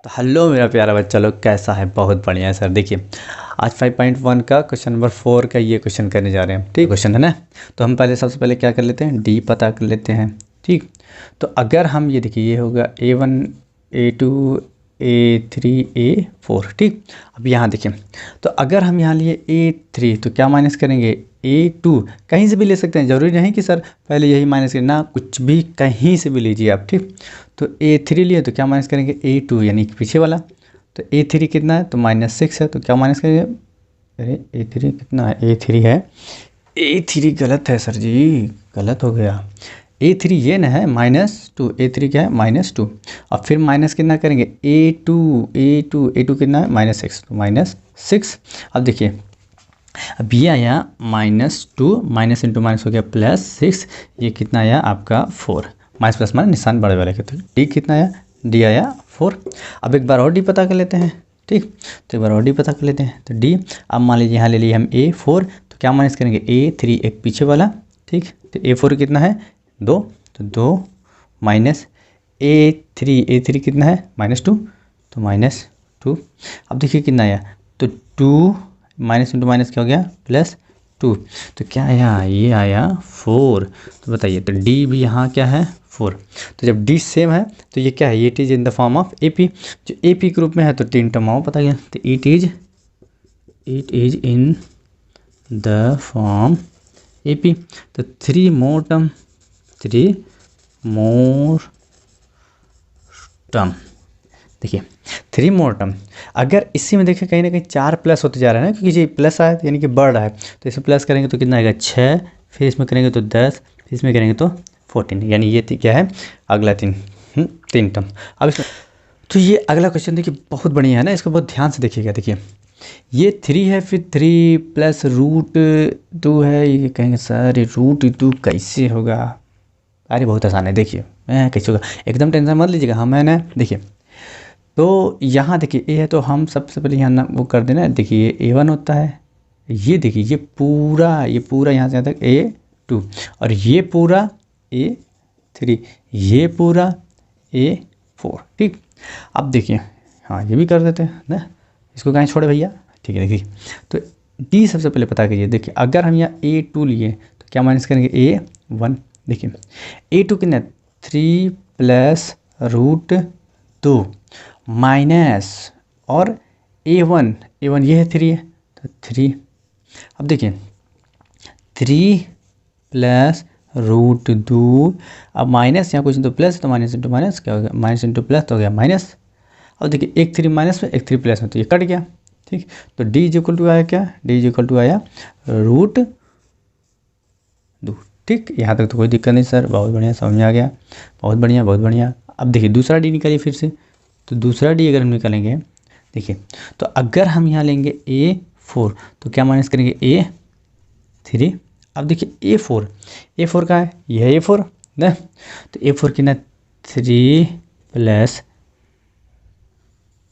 तो हेलो मेरा प्यारा बच्चा लोग, कैसा है? बहुत बढ़िया है सर। देखिए आज 5.1 का क्वेश्चन नंबर 4 का ये क्वेश्चन करने जा रहे हैं। ठीक क्वेश्चन है ना। तो हम पहले सबसे पहले क्या कर लेते हैं, डी पता कर लेते हैं। ठीक, तो अगर हम ये देखिए, ये होगा A1 A2 A3 A4। ठीक, अब यहाँ देखिए, तो अगर हम यहाँ लिए A3 तो क्या माइनस करेंगे, A2 कहीं से भी ले सकते हैं, ज़रूरी नहीं कि सर पहले यही माइनस करें ना, कुछ भी कहीं से भी लीजिए आप। ठीक, तो A3 लिए तो क्या माइनस करेंगे, A2 यानी कि पीछे वाला। तो A3 कितना है, तो -6 है, तो क्या माइनस करेंगे, अरे A3 कितना है, A3 है, A3 गलत है सर जी, गलत हो गया। A3 ये ना है -2, A3 क्या है -2। अब फिर माइनस कितना करेंगे, A2 कितना है, -6, तो -6। अब देखिए, अब ये आया -2, माइनस इंटू माइनस हो गया +6, ये कितना आया आपका 4। माइनस प्लस माइनस निशान बड़े वाले के, तो डी कितना आया, डी आया 4। अब एक बार और डी पता कर लेते हैं। ठीक, तो एक बार और डी पता कर लेते हैं। तो डी, अब मान लीजिए यहाँ ले लिए हम A4, तो क्या माइनस करेंगे, A3 एक पीछे वाला। ठीक, तो A4 कितना है 2, तो 2 माइनस A3 कितना है -2, तो -2। अब देखिए कितना आया, तो 2 माइनस इंटू माइनस क्या हो गया, +2, तो क्या आया, ये आया 4। तो बताइए, तो डी भी यहाँ क्या है, 4। तो जब डी सेम है तो ये क्या है, it is in the form of AP। जो AP के रूप में है तो 3 टर्म आओ पता गया, तो it is in the form AP। तो 3 मोर टर्म, देखिए 3 मोर टर्म। अगर इसी में देखिए कहीं ना कहीं 4 प्लस होते जा रहा है ना, क्योंकि ये प्लस आया यानी कि बढ़ रहा है, तो इसमें प्लस करेंगे तो कितना आएगा 6, फिर इसमें करेंगे तो 10, फिर इसमें करेंगे तो 14, यानी ये क्या है अगला 3 टर्म। अब इसमें तो ये अगला क्वेश्चन देखिए बहुत बढ़िया है ना, इसको बहुत ध्यान से देखिएगा। देखिए ये 3 है, फिर 3 प्लस √2 है, ये कहेंगे सर ये √2 कैसे होगा। अरे बहुत आसान है, देखिए कैसे होगा, एकदम टेंशन मत लीजिएगा। हाँ मैंने देखिए, तो यहाँ देखिए ए है, तो हम सबसे पहले यहाँ ना वो कर देना। देखिए ये A1 होता है, ये देखिए ये पूरा यहाँ से यहाँ तक A2, और ये पूरा A3, ये पूरा A4। ठीक, अब देखिए हाँ ये भी कर देते हैं ना, इसको कहीं छोड़े भैया। ठीक है, देखिए तो डी सबसे पहले पता कीजिए। देखिए अगर हम यहाँ A2 लिए तो क्या माइनस करेंगे, A1। देखिए A2 कितना, 3 प्लस √2 माइनस, और A1 ये है 3 है, तो 3। अब देखिए 3 प्लस √2, अब माइनस यहाँ कुछ तो प्लस, तो माइनस इंटू माइनस क्या हो गया, माइनस इंटू प्लस तो हो गया माइनस। अब देखिए एक 3 माइनस में एक 3 प्लस में, तो ये कट गया। ठीक, तो डी इज इक्वल टू आया क्या, डी इज इक्वल टू आया √2। ठीक, यहाँ तक तो कोई दिक्कत नहीं सर, बहुत बढ़िया समझ में आ गया, बहुत बढ़िया बहुत बढ़िया। अब देखिए दूसरा डी निकालिए फिर से। तो दूसरा डी अगर हम निकालेंगे, देखिए तो अगर हम यहाँ लेंगे A4 तो क्या माइनस करेंगे, A3। अब देखिए A4 का है, यह है A4 ना, तो A4 कितना, 3 प्लस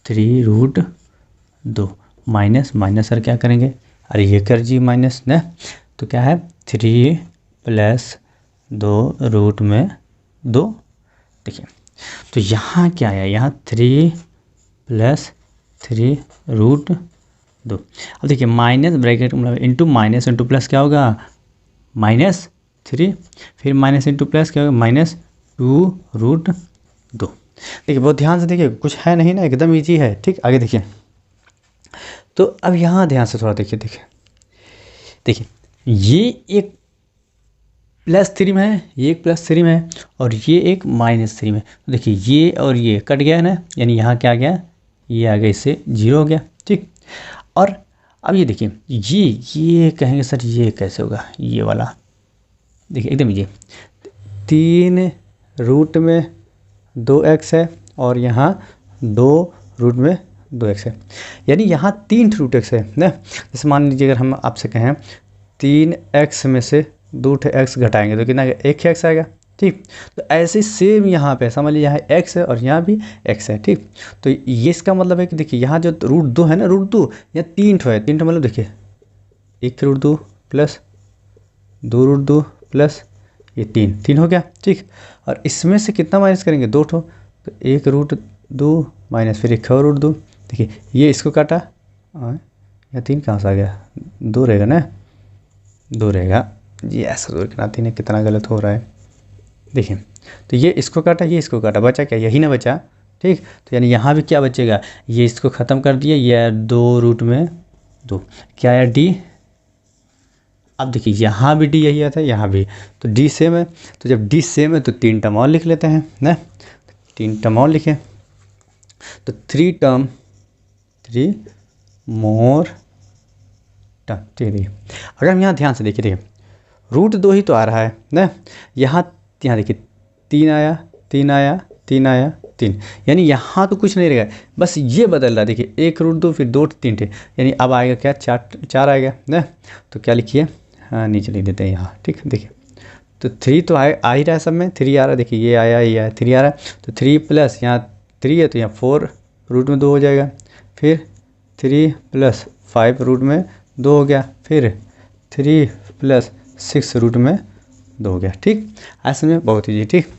3√2 माइनस सर क्या करेंगे, अरे ये कर जी माइनस ना, तो क्या है 3 प्लस 2√2। देखिए तो यहाँ क्या आया, यहाँ 3 प्लस 3√2। अब देखिए minus bracket into minus into plus क्या होगा, -3, फिर माइनस इंटू प्लस क्या होगा, -2√2। देखिए बहुत ध्यान से देखिए, कुछ है नहीं ना, एकदम इजी है। ठीक, आगे देखिए, तो अब यहाँ ध्यान से थोड़ा देखिए ये एक +3 में है, ये एक +3 में है, और ये एक -3 में। तो देखिए ये और ये कट गया है ना, यानी यहाँ क्या आ गया, ये आ गया, इससे 0 हो गया। ठीक, और अब ये देखिए ये कहेंगे सर ये कैसे होगा, ये वाला देखिए एकदम ये 3 रूट में 2x है, और यहाँ 2 रूट में 2x है, यानी यहाँ 3 रूट x है ना। जैसे मान लीजिए अगर हम आपसे कहें 3x में से 2x घटाएंगे तो कितना, 1x आएगा। ठीक, तो ऐसे सेम यहाँ पे समझ लीजिए यहाँ x है और यहाँ भी x है। ठीक, तो ये इसका मतलब है कि देखिए यहाँ जो √2 है ना, √2 यहाँ 3 है, 3 मतलब देखिए 1√2 प्लस 2√2 प्लस ये 3 हो गया। ठीक, और इसमें से कितना माइनस करेंगे, 2 तो 1√2 2 माइनस फिर एक और रूट 2। देखिए ये इसको काटा, या 3 कहाँ से आ गया, 2 रहेगा ना, 2 रहेगा। ये ऐसा दूर करना 3 कितना गलत हो रहा है। देखिए तो ये इसको काटा, ये इसको काटा, बचा क्या, यही ना बचा। ठीक, तो यानी यहाँ भी क्या बचेगा, ये इसको ख़त्म कर दिया, ये 2 रूट में 2, क्या आया डी। अब देखिए यहाँ भी डी यही आता है, यहाँ भी, तो डी सेम है। तो जब डी सेम है तो 3 टर्म और लिख लेते हैं ना, 3 टर्म और लिखें तो 3 मोर टर्म। ठीक, अगर हम यहाँ ध्यान से देखिए रूट 2 ही तो आ रहा है ना, यहाँ देखिए 3 आया 3 आया 3 आया 3, यानी यहाँ तो कुछ नहीं रहेगा, बस ये बदल रहा है। देखिए 1 रूट 2 फिर 2 3 थे, यानी अब आएगा क्या, 4 आएगा ना। तो क्या लिखिए, हाँ नीचे लिख देते हैं यहाँ। ठीक, देखिए तो 3 तो आ ही रहा है, सब में 3 आ रहा है। देखिए ये आया 3 आ रहा है, तो 3 प्लस यहाँ 3 है तो यहाँ 4 रूट में 2 हो जाएगा, फिर 3 प्लस 5 रूट में 2 हो गया, फिर 3 प्लस 6 रूट में 2 हो गया। ठीक, ऐसे में बहुत ईजी। ठीक।